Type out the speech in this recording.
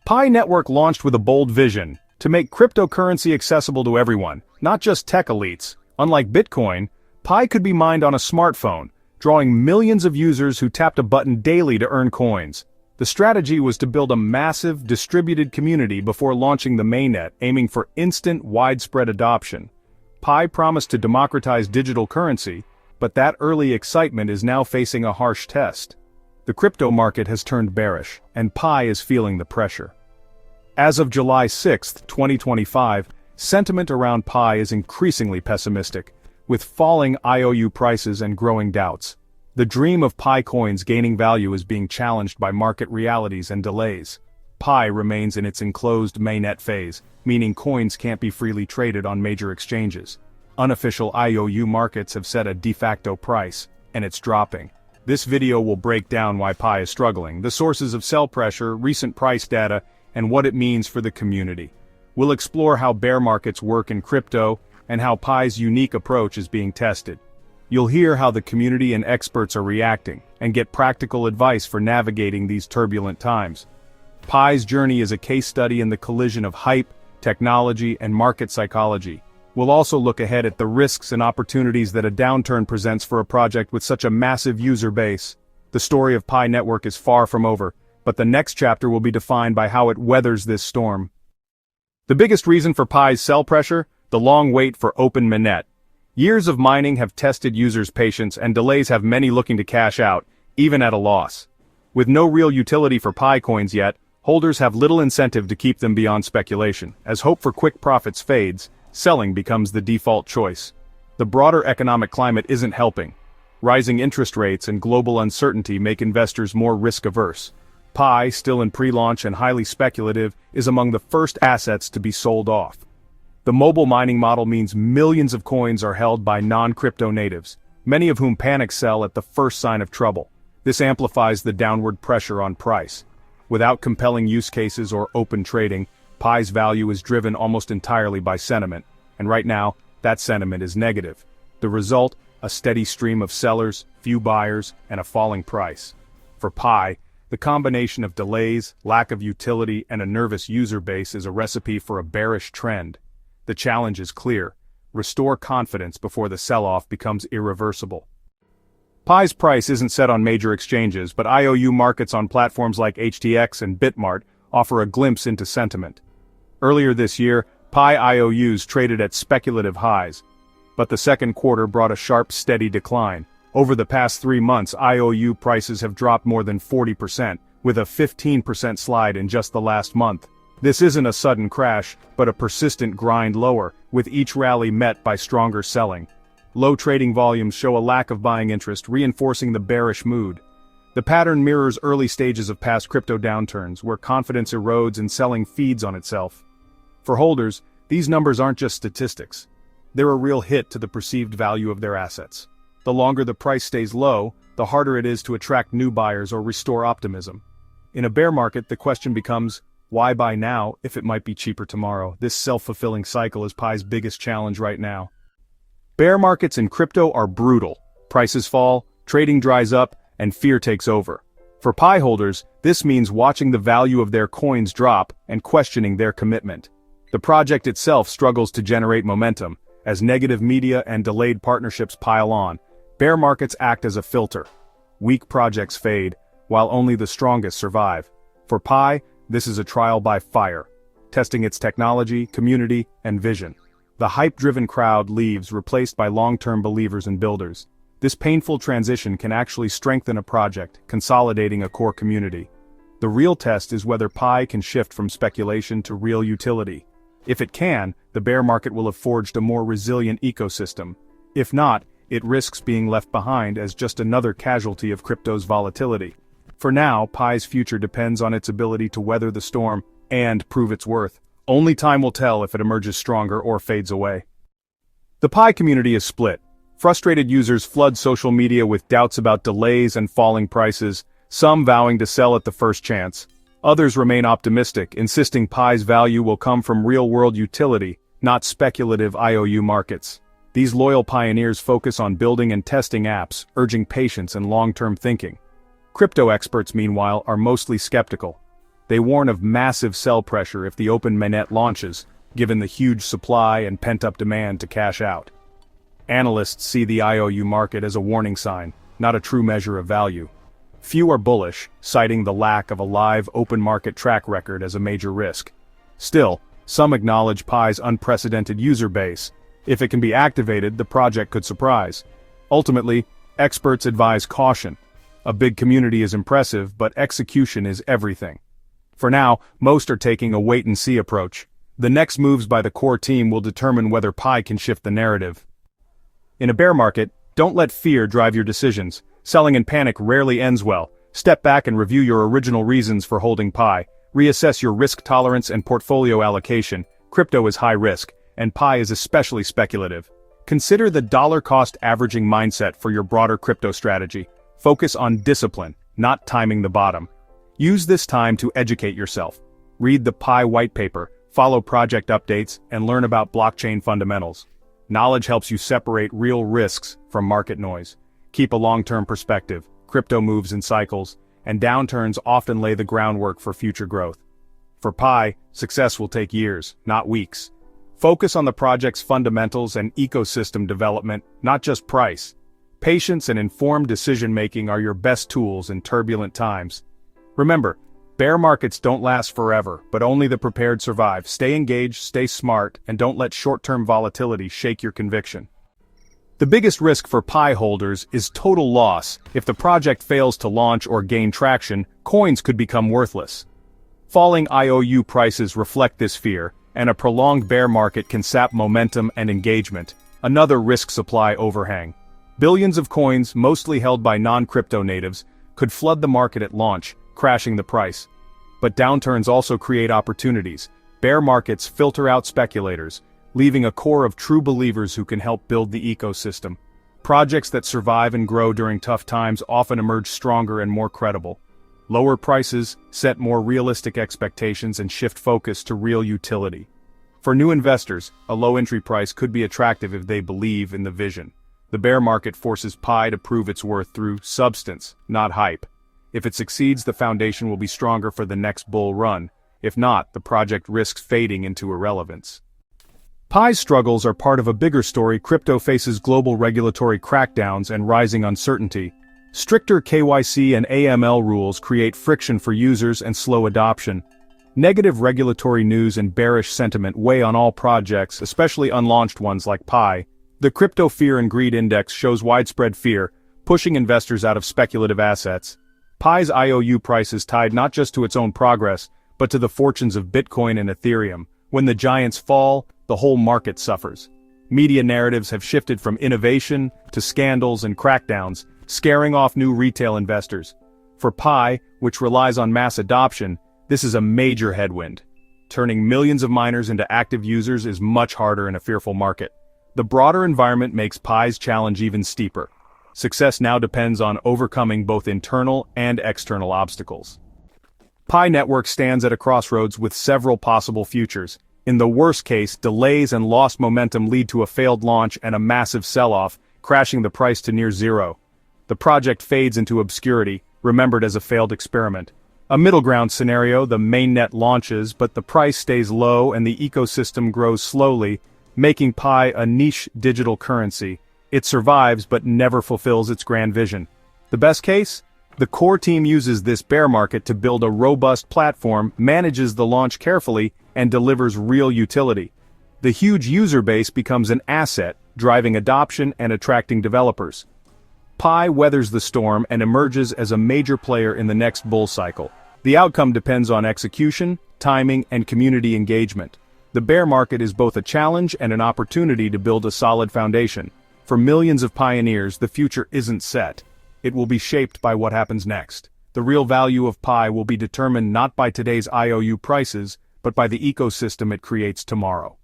Pi Network launched with a bold vision to make cryptocurrency accessible to everyone, not just tech elites. Unlike Bitcoin, Pi could be mined on a smartphone, drawing millions of users who tapped a button daily to earn coins. The strategy was to build a massive, distributed community before launching the mainnet, aiming for instant, widespread adoption. Pi promised to democratize digital currency, but that early excitement is now facing a harsh test. The crypto market has turned bearish, and Pi is feeling the pressure. As of July 6, 2025, sentiment around Pi is increasingly pessimistic, with falling IOU prices and growing doubts. The dream of Pi coins gaining value is being challenged by market realities and delays. Pi remains in its enclosed mainnet phase, meaning coins can't be freely traded on major exchanges. Unofficial IOU markets have set a de facto price, and it's dropping. This video will break down why Pi is struggling, the sources of sell pressure, recent price data, and what it means for the community. We'll explore how bear markets work in crypto, and how Pi's unique approach is being tested. You'll hear how the community and experts are reacting, and get practical advice for navigating these turbulent times. Pi's journey is a case study in the collision of hype, technology, and market psychology. We'll also look ahead at the risks and opportunities that a downturn presents for a project with such a massive user base. The story of Pi Network is far from over, but the next chapter will be defined by how it weathers this storm. The biggest reason for Pi's sell pressure? The long wait for open mainnet. Years of mining have tested users' patience, and delays have many looking to cash out, even at a loss. With no real utility for Pi coins yet, holders have little incentive to keep them beyond speculation. As hope for quick profits fades, selling becomes the default choice. The broader economic climate isn't helping. Rising interest rates and global uncertainty make investors more risk-averse. Pi, still in pre-launch and highly speculative, is among the first assets to be sold off. The mobile mining model means millions of coins are held by non-crypto natives, many of whom panic sell at the first sign of trouble. This amplifies the downward pressure on price. Without compelling use cases or open trading, Pi's value is driven almost entirely by sentiment, and right now, that sentiment is negative. The result, a steady stream of sellers, few buyers, and a falling price. For Pi, the combination of delays, lack of utility, and a nervous user base is a recipe for a bearish trend. The challenge is clear: restore confidence before the sell-off becomes irreversible. Pi's price isn't set on major exchanges, but IOU markets on platforms like HTX and Bitmart offer a glimpse into sentiment. Earlier this year, Pi IOUs traded at speculative highs, but the second quarter brought a sharp, steady decline. Over the past 3 months, IOU prices have dropped more than 40%, with a 15% slide in just the last month. This isn't a sudden crash, but a persistent grind lower, with each rally met by stronger selling. Low trading volumes show a lack of buying interest, reinforcing the bearish mood. The pattern mirrors early stages of past crypto downturns, where confidence erodes and selling feeds on itself. For holders, these numbers aren't just statistics. They're a real hit to the perceived value of their assets. The longer the price stays low, the harder it is to attract new buyers or restore optimism. In a bear market, the question becomes, why buy now if it might be cheaper tomorrow? This self-fulfilling cycle is Pi's biggest challenge right now. Bear markets in crypto are brutal. Prices fall, trading dries up, and fear takes over. For Pi holders, this means watching the value of their coins drop and questioning their commitment. The project itself struggles to generate momentum, as negative media and delayed partnerships pile on. Bear markets act as a filter. Weak projects fade, while only the strongest survive. For Pi, this is a trial by fire, testing its technology, community, and vision. The hype-driven crowd leaves, replaced by long-term believers and builders. This painful transition can actually strengthen a project, consolidating a core community. The real test is whether Pi can shift from speculation to real utility. If it can, the bear market will have forged a more resilient ecosystem. If not, it risks being left behind as just another casualty of crypto's volatility. For now, Pi's future depends on its ability to weather the storm and prove its worth. Only time will tell if it emerges stronger or fades away. The Pi community is split. Frustrated users flood social media with doubts about delays and falling prices, some vowing to sell at the first chance. Others remain optimistic, insisting Pi's value will come from real-world utility, not speculative IOU markets. These loyal pioneers focus on building and testing apps, urging patience and long-term thinking. Crypto experts, meanwhile, are mostly skeptical. They warn of massive sell pressure if the open mainnet launches, given the huge supply and pent-up demand to cash out. Analysts see the IOU market as a warning sign, not a true measure of value. Few are bullish, citing the lack of a live open market track record as a major risk. Still, some acknowledge Pi's unprecedented user base. If it can be activated, the project could surprise. Ultimately, experts advise caution. A big community is impressive, but execution is everything. For now, most are taking a wait-and-see approach. The next moves by the core team will determine whether Pi can shift the narrative. In a bear market, don't let fear drive your decisions. Selling in panic rarely ends well. Step back and review your original reasons for holding Pi. Reassess your risk tolerance and portfolio allocation. Crypto is high risk, and Pi is especially speculative. Consider the dollar-cost averaging mindset for your broader crypto strategy. Focus on discipline, not timing the bottom. Use this time to educate yourself. Read the Pi white paper, follow project updates, and learn about blockchain fundamentals. Knowledge helps you separate real risks from market noise. Keep a long-term perspective. Crypto moves in cycles, and downturns often lay the groundwork for future growth. For Pi, success will take years, not weeks. Focus on the project's fundamentals and ecosystem development, not just price. Patience and informed decision-making are your best tools in turbulent times. Remember, bear markets don't last forever, but only the prepared survive. Stay engaged, stay smart, and don't let short-term volatility shake your conviction. The biggest risk for Pi holders is total loss. If the project fails to launch or gain traction, coins could become worthless. Falling IOU prices reflect this fear, and a prolonged bear market can sap momentum and engagement, another risk supply overhang. Billions of coins, mostly held by non-crypto natives, could flood the market at launch, crashing the price. But downturns also create opportunities. Bear markets filter out speculators, leaving a core of true believers who can help build the ecosystem. Projects that survive and grow during tough times often emerge stronger and more credible. Lower prices set more realistic expectations and shift focus to real utility. For new investors, a low entry price could be attractive if they believe in the vision. The bear market forces Pi to prove its worth through substance, not hype. If it succeeds, the foundation will be stronger for the next bull run. If not, the project risks fading into irrelevance. Pi's struggles are part of a bigger story. Crypto faces global regulatory crackdowns and rising uncertainty. Stricter KYC and AML rules create friction for users and slow adoption. Negative regulatory news and bearish sentiment weigh on all projects, especially unlaunched ones like Pi. The Crypto Fear and Greed Index shows widespread fear, pushing investors out of speculative assets. Pi's IOU price is tied not just to its own progress, but to the fortunes of Bitcoin and Ethereum. When the giants fall, the whole market suffers. Media narratives have shifted from innovation to scandals and crackdowns, scaring off new retail investors. For Pi, which relies on mass adoption, this is a major headwind. Turning millions of miners into active users is much harder in a fearful market. The broader environment makes Pi's challenge even steeper. Success now depends on overcoming both internal and external obstacles. Pi Network stands at a crossroads with several possible futures. In the worst case, delays and lost momentum lead to a failed launch and a massive sell-off, crashing the price to near zero. The project fades into obscurity, remembered as a failed experiment. A middle ground scenario, the mainnet launches, but the price stays low and the ecosystem grows slowly, making Pi a niche digital currency. It survives but never fulfills its grand vision. The best case? The core team uses this bear market to build a robust platform, manages the launch carefully, and delivers real utility. The huge user base becomes an asset, driving adoption and attracting developers. Pi weathers the storm and emerges as a major player in the next bull cycle. The outcome depends on execution, timing, and community engagement. The bear market is both a challenge and an opportunity to build a solid foundation. For millions of pioneers, the future isn't set. It will be shaped by what happens next. The real value of Pi will be determined not by today's IOU prices, but by the ecosystem it creates tomorrow.